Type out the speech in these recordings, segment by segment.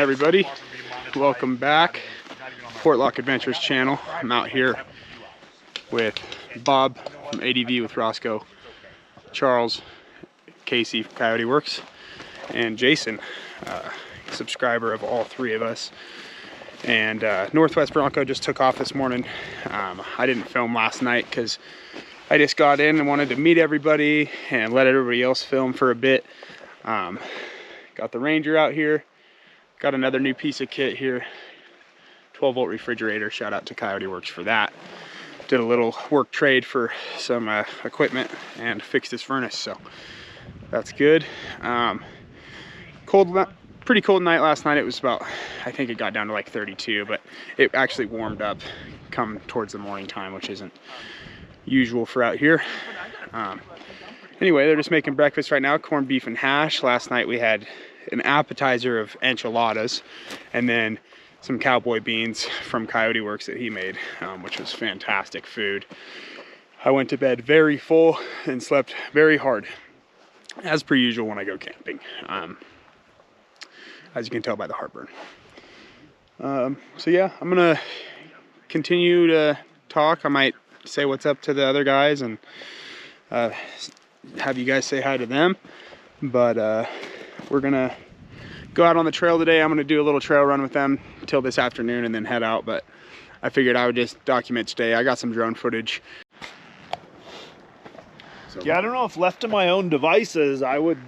everybody, welcome back. Portlock Adventures channel. I'm out here with Bob from ADV with Roscoe, Charles, Casey from Coyote Works, and Jason, subscriber of all three of us. And Northwest Bronco just took off this morning. I didn't film last night because I just got in and wanted to meet everybody and let everybody else film for a bit. Got the Ranger out here. Got another new piece of kit here. 12-volt refrigerator. Shout out to Coyote Works for that. Did a little work trade for some equipment and fixed his furnace, so that's good. Pretty cold night last night. It was about, I think it got down to like 32, but it actually warmed up come towards the morning time, which isn't usual for out here. Anyway, they're just making breakfast right now, corned beef and hash. Last night we had an appetizer of enchiladas and then some cowboy beans from Coyote Works that he made, which was fantastic food. I went to bed very full and slept very hard, as per usual when I go camping, as you can tell by the heartburn. So yeah, I'm gonna continue to talk. I might say what's up to the other guys and have you guys say hi to them, but we're gonna go out on the trail today. I'm gonna do a little trail run with them till this afternoon and then head out, but I figured I would just document today. I got some drone footage. So, yeah, I don't know if left to my own devices, I would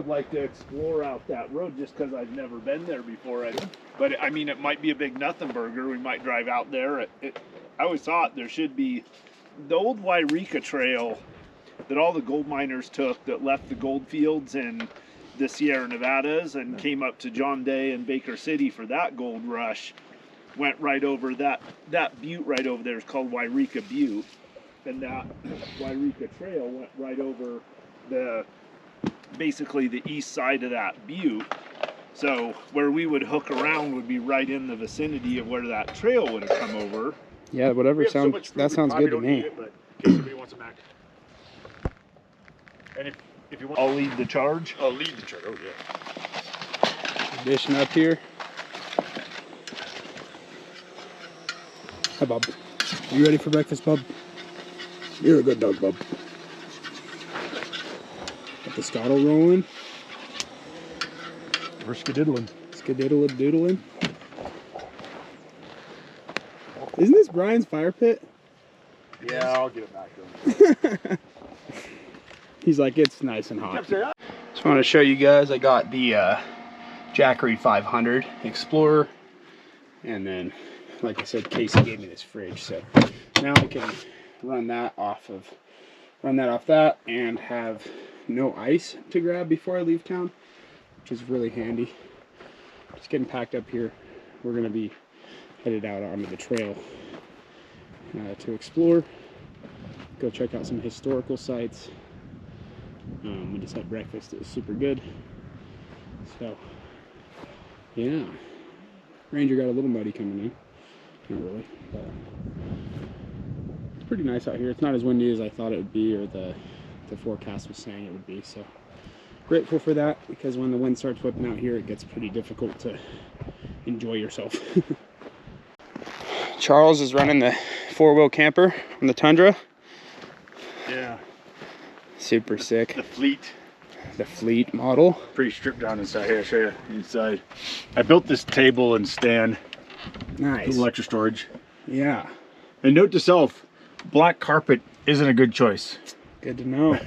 like to explore out that road just because I've never been there before. But I mean, it might be a big nothing burger. We might drive out there. I always thought there should be the old Wairika trail that all the gold miners took that left the gold fields in the Sierra Nevadas and came up to John Day and Baker City for that gold rush. Went right over that butte right over there is called Wairika Butte. And that Wairika trail went right over basically the east side of that butte. So where we would hook around would be right in the vicinity of where that trail would have come over. yeah, whatever sounds, so that sounds good to me. It, but in case somebody wants it back. And if you want, I'll lead the charge. I'll lead the charge. Oh yeah. Dishing up here. Hi, Bob. You ready for breakfast, Bob? You're a good dog, Bob. Got the scuttle rolling. We're skedaddling. Skedaddle-doodling. Isn't this Brian's fire pit? Yeah, I'll get it back to him. He's like, it's nice and hot. Just want to show you guys, I got the Jackery 500 Explorer, and then, like I said, Casey gave me this fridge, so now I can run that off that and have no ice to grab before I leave town, which is really handy. Just getting packed up here. We're gonna be headed out onto the trail to explore, go check out some historical sites. We just had breakfast. It was super good. So yeah, Ranger got a little muddy coming in. Not really, but it's pretty nice out here. It's not as windy as I thought it would be, or the forecast was saying it would be. So grateful for that, because when the wind starts whipping out here, it gets pretty difficult to enjoy yourself. Charles is running the 4-wheel camper on the Tundra. Yeah. Super sick. The The Fleet model. pretty stripped down inside. Here, I'll show you inside. I built this table and stand. Nice. Little extra storage. Yeah. And note to self, black carpet isn't a good choice. Good to know.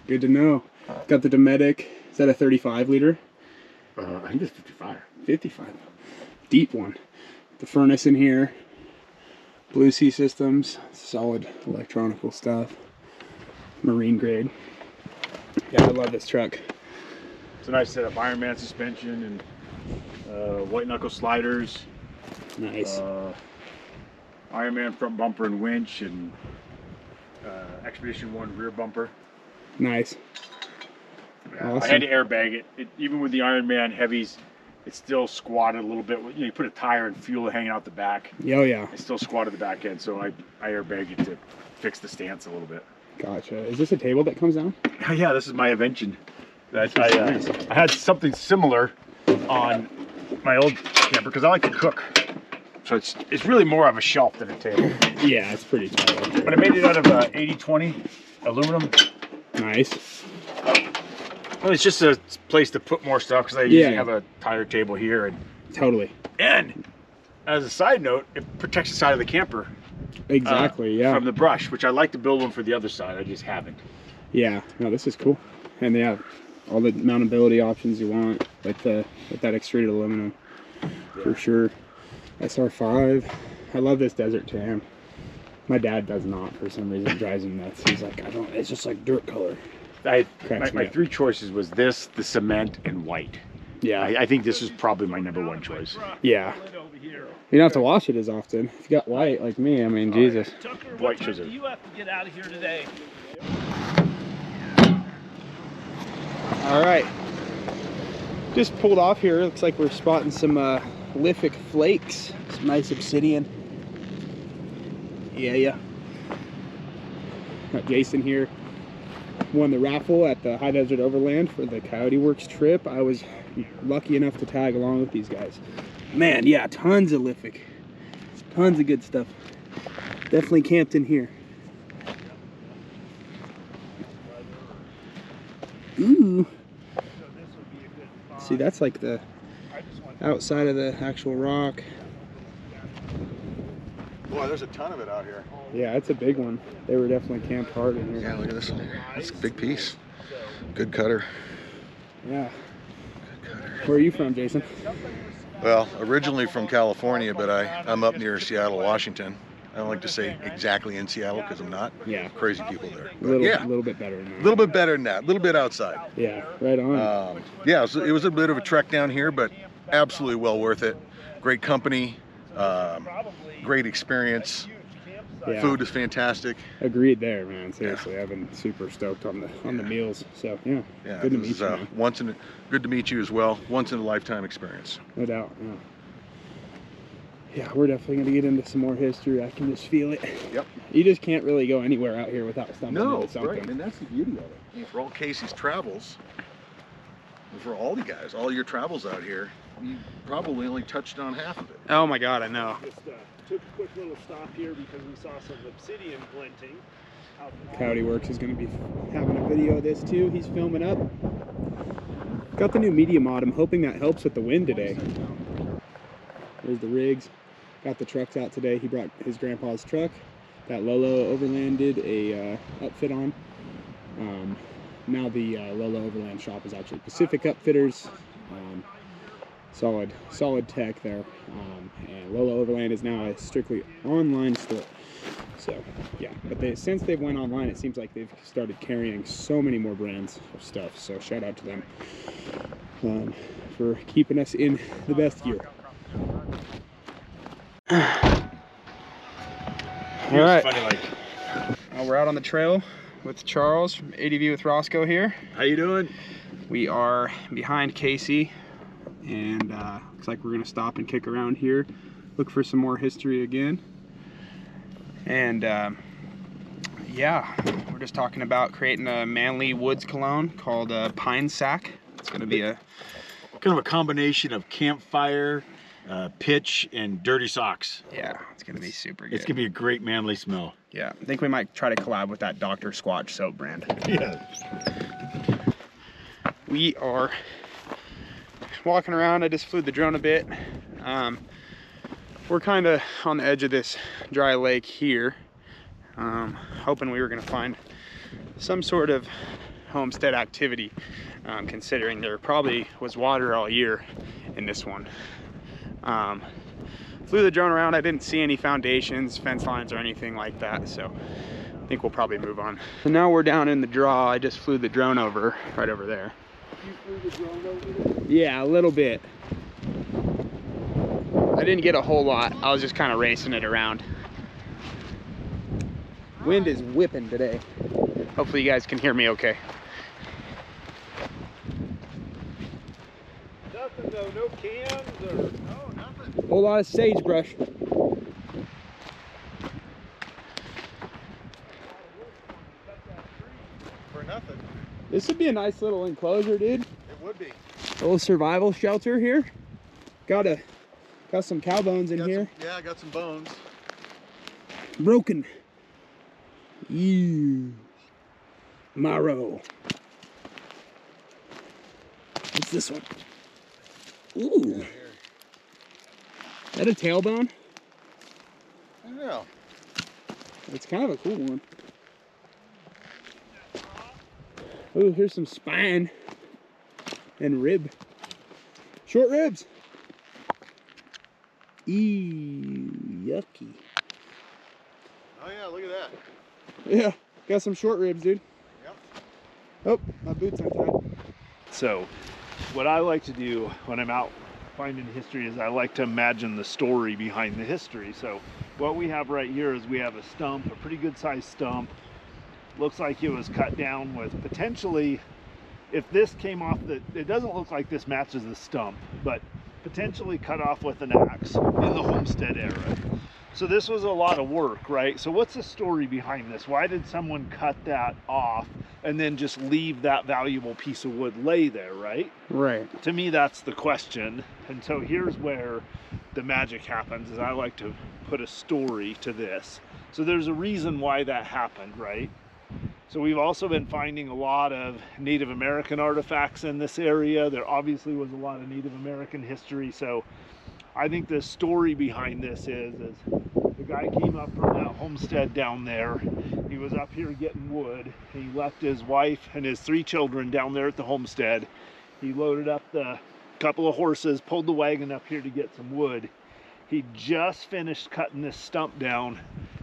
Good to know. Got the Dometic. Is that a 35 liter? I think it's 55. 55. Deep one. The furnace in here. Blue Sea Systems. Solid electronical stuff. Marine grade. Yeah, I love this truck. It's a nice setup. Ironman suspension and white knuckle sliders. Nice. Ironman front bumper and winch, and Expedition 1 rear bumper. Nice. Awesome. I had to airbag it. Even with the Ironman heavies, it's still squatted a little bit. You know, you put a tire and fuel hanging out the back. Oh yeah. It still squatted the back end, so I airbagged it to fix the stance a little bit. Gotcha. Is this a table that comes down? Yeah, this is my invention. I had something similar on my old camper because I like to cook. So it's really more of a shelf than a table. Yeah, it's pretty tight. But I made it out of 80/20 aluminum. Nice. Well, it's just a place to put more stuff because I usually have a tire table here. And totally. And as a side note, it protects the side of the camper. Exactly, yeah. From the brush, which I like to build one for the other side. I just haven't. Yeah, no, this is cool. And they have all the mountability options you want with that extruded aluminum, for sure. SR5. I love this desert tan. My dad does not, for some reason. It drives him nuts. He's like, it's just like dirt color. My three choices was this, the cement, and white. Yeah. I think this is probably my #1 choice. Yeah. You don't have to wash it as often. If you got white like me, I mean, Jesus. Tucker, White what time do you have to get out of here today? All right. Just pulled off here. Looks like we're spotting some lithic flakes. Some nice obsidian. Yeah. Got Jason here. Won the raffle at the High Desert Overland for the Coyote Works trip. I was lucky enough to tag along with these guys. Man, yeah, tons of lithic. Tons of good stuff. Definitely camped in here. Ooh. See, that's like the outside of the actual rock. Boy, there's a ton of it out here. Yeah, it's a big one. They were definitely camped hard in here. Yeah, look at this one here. That's a big piece. Good cutter. Yeah. Good cutter. Where are you from, Jason? Well, originally from California, but I'm up near Seattle, Washington. I don't like to say exactly in Seattle because I'm not. Yeah. Crazy people there. A little bit better than that. A little bit better than that. A little bit outside. Yeah, right on. Yeah, so it was a bit of a trek down here, but absolutely well worth it. Great company, great experience. Yeah. Food is fantastic. Agreed there, man. Seriously, I've been super stoked on the meals. So yeah, good to meet you. Man. Good to meet you as well. Once in a lifetime experience. No doubt. Yeah, we're definitely gonna get into some more history. I can just feel it. Yep. You just can't really go anywhere out here without stumbling into something. Right, and that's the beauty of it. For all Casey's travels, and for all the guys, all your travels out here, you probably only touched on half of it. Oh my God, I know. Just took a quick little stop here because we saw some obsidian glinting. Coyote Works is going to be having a video of this too. He's filming up. Got the new media mod. I'm hoping that helps with the wind today. There's the rigs. Got the trucks out today. He brought his grandpa's truck that Lolo Overland did a upfit on. Now the Lolo Overland shop is actually Pacific Upfitters. Solid tech there. And Lolo Overland is now a strictly online store. So yeah, but since they've went online, it seems like they've started carrying so many more brands of stuff. So shout out to them for keeping us in the best gear. All right. Well, we're out on the trail with Charles from ADV with Roscoe here. How you doing? We are behind Casey, and looks like we're gonna stop and kick around here, look for some more history again. And yeah, we're just talking about creating a manly woods cologne called Pine Sack. It's gonna be a kind of a combination of campfire, pitch, and dirty socks. Yeah, it's gonna be super good. It's gonna be a great manly smell. Yeah, I think we might try to collab with that Dr. Squatch soap brand. Yeah. We are walking around. I just flew the drone a bit. We're kind of on the edge of this dry lake here. Hoping we were gonna find some sort of homestead activity, considering there probably was water all year in this one. Flew the drone around. I didn't see any foundations, fence lines, or anything like that, so I think we'll probably move on. So now we're down in the draw. I just flew the drone right over there. You flew the drone over there? Yeah, a little bit. I didn't get a whole lot. I was just kind of racing it around. Wind is whipping today. Hopefully you guys can hear me okay. Nothing though, no cans or no nothing. Whole lot of sagebrush. For nothing. This This would be a nice little enclosure, dude. It would be. A little survival shelter here. Got some cow bones in here. Yeah, I got some bones. Broken. Ew. Marrow. What's this one? Ooh. Is that a tailbone? I don't know. It's kind of a cool one. Ooh, here's some spine and rib. Short ribs. Ew, yucky. Oh yeah, look at that. Yeah, got some short ribs, dude. Yep. Oh, my boots untied. So what I like to do when I'm out finding history is I like to imagine the story behind the history. So what we have right here is we have a stump, a pretty good sized stump. Looks like it was cut down with potentially, if this came off it doesn't look like this matches the stump, but potentially cut off with an axe in the homestead era. So this was a lot of work, right? So what's the story behind this? Why did someone cut that off and then just leave that valuable piece of wood lay there, right? Right. To me, that's the question. And so here's where the magic happens, is I like to put a story to this. So there's a reason why that happened, right? So we've also been finding a lot of Native American artifacts in this area. There obviously was a lot of Native American history. So I think the story behind this is the guy came up from that homestead down there. He was up here getting wood. He left his wife and his 3 children down there at the homestead. He loaded up the couple of horses, pulled the wagon up here to get some wood. He just finished cutting this stump down,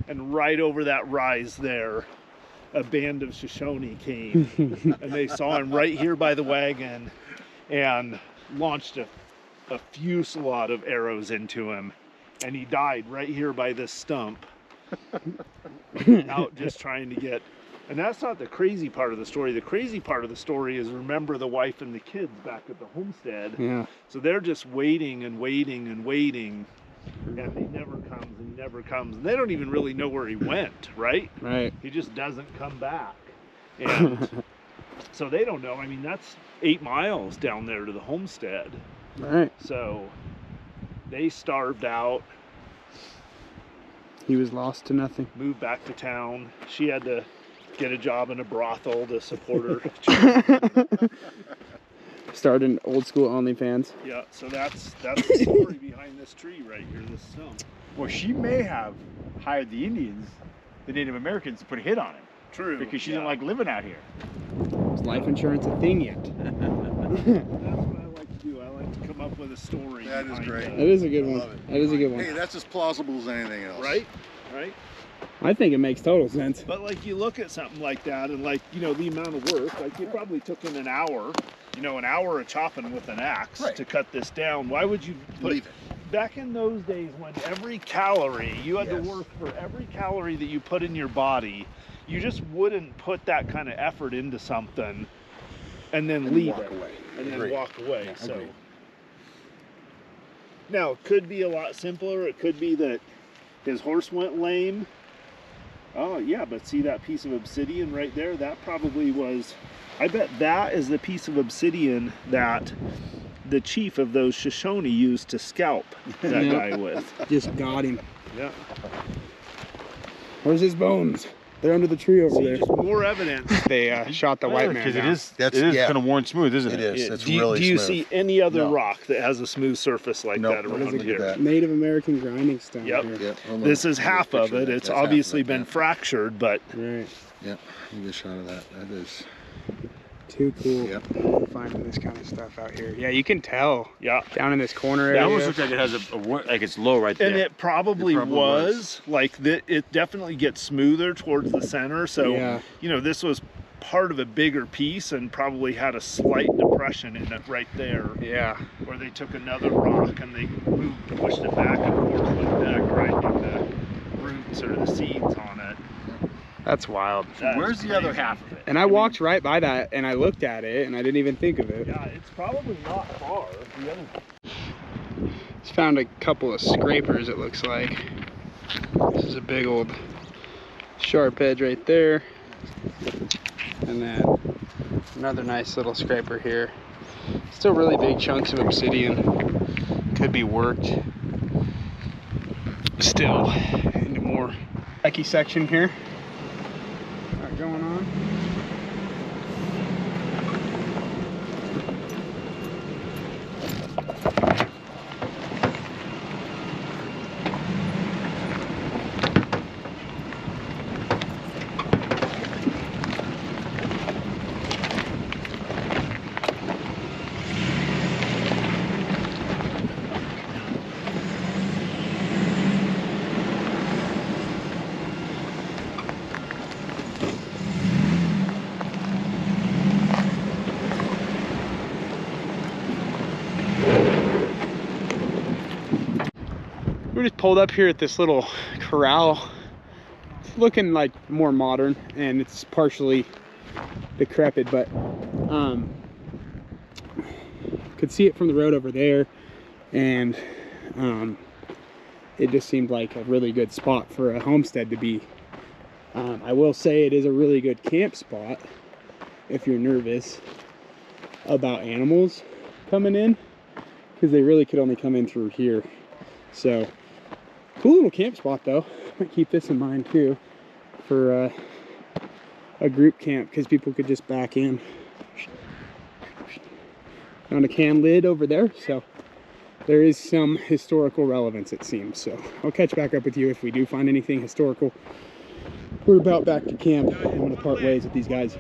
and right over that rise there, a band of Shoshone came and they saw him right here by the wagon and launched a fusillade of arrows into him, and he died right here by this stump out just trying to get. And that's not the crazy part of the story. The crazy part of the story is, remember the wife and the kids back at the homestead. Yeah. So they're just waiting and waiting and waiting, and he never comes and he never comes. And they don't even really know where he went, right? Right. He just doesn't come back. And so they don't know. I mean, that's 8 miles down there to the homestead. Right. So they starved out, He was lost to nothing. moved back to town. She had to get a job in a brothel to support her. Started an old school OnlyFans. Yeah, so that's the story behind this tree right here, this stump. Well, she may have hired the Indians, the Native Americans, to put a hit on him. True. Because she didn't like living out here. Is life insurance a thing yet? That's what I like to do. I like to come up with a story. That is behind great. That is a good I one. love it. That is a good one. Hey, that's as plausible as anything else. Right? Right? I think it makes total sense. But like, you look at something like that, and like, you know, the amount of work, like it probably took him an hour of chopping with an axe Right. to cut this down. Why would you put Leave it. back in those days when every calorie, you had to Yes. work for every calorie that you put in your body? You just wouldn't put that kind of effort into something and then leave walk it away. and then Agreed. walk away. Yeah, So agreed. now it could be a lot simpler. It could be that his horse went lame. Oh yeah, but see that piece of obsidian right there? That probably was, I bet that is the piece of obsidian that the chief of those Shoshone used to scalp that Yeah. guy with. Just got him. Yeah. Where's his bones? They're under the tree over See, there. just more evidence. They shot the white man Because it down. is That's- yeah. kind of worn smooth, isn't It it? is. It's do you, really do you smooth. see any other No. rock that has a smooth surface like Nope. that What around is it here? that? Native American grinding stone. Yep. Here. Yeah, hold on. This is Let me half get a of picture it. that. It's That's half of obviously it, been yeah. fractured, but Right. Yeah, you get a shot of that. That is. Too cool. Yep. Finding this kind of stuff out here. Yeah, you can tell yeah. down in this corner It area. almost looks like it has like it's low right there. And it probably, It probably was like that. It definitely gets smoother towards the center. So Yeah. you know, this was part of a bigger piece and probably had a slight depression in it right there, Yeah. where they took another rock and they pushed it back and forth like that, grinding the roots or the seeds on it. That's wild. That Where's is the other crazy. half of it? And I walked right by that and I looked at it and I didn't even think of it. Yeah, it's probably not far. The other Just found a couple of scrapers, it looks like. This is a big old sharp edge right there. And then another nice little scraper here. Still really big chunks of obsidian. could be worked still into more techie section here. Got going on. We're just pulled up here at this little corral. It's looking like more modern, and it's partially decrepit, but could see it from the road over there, and it just seemed like a really good spot for a homestead to be. I will say it is a really good camp spot if you're nervous about animals coming in, because they really could only come in through here. So cool little camp spot though. Might keep this in mind too for a group camp, because people could just back in. Found a can lid over there, so there is some historical relevance, it seems. So I'll catch back up with you if we do find anything historical. We're about back to camp. I'm gonna part ways with these guys.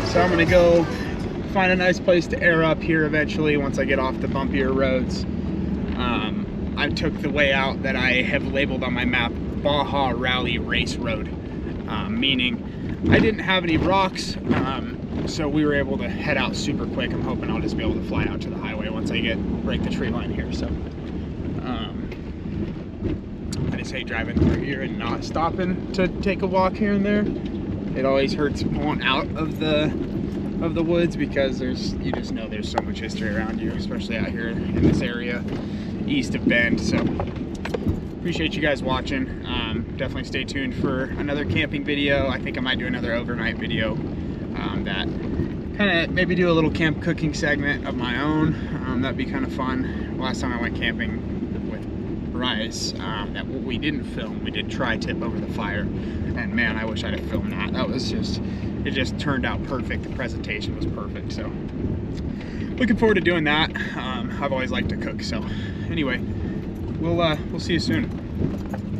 So I'm gonna go find a nice place to air up here eventually once I get off the bumpier roads. I took the way out that I have labeled on my map Baja Rally Race Road, meaning I didn't have any rocks, so we were able to head out super quick. I'm hoping I'll just be able to fly out to the highway once I break the tree line here. So I just hate driving through here and not stopping to take a walk here and there. It always hurts pulling out of the woods, because you just know there's so much history around you, especially out here in this area east of Bend. So appreciate you guys watching. Definitely stay tuned for another camping video. I think I might do another overnight video that kind of maybe do a little camp cooking segment of my own. That'd be kind of fun. Last time I went camping with Bryce, that we didn't film, we did tri-tip over the fire, and man, I wish I'd have filmed that. That was just, it just turned out perfect. The presentation was perfect. So looking forward to doing that. I've always liked to cook. So anyway, we'll see you soon.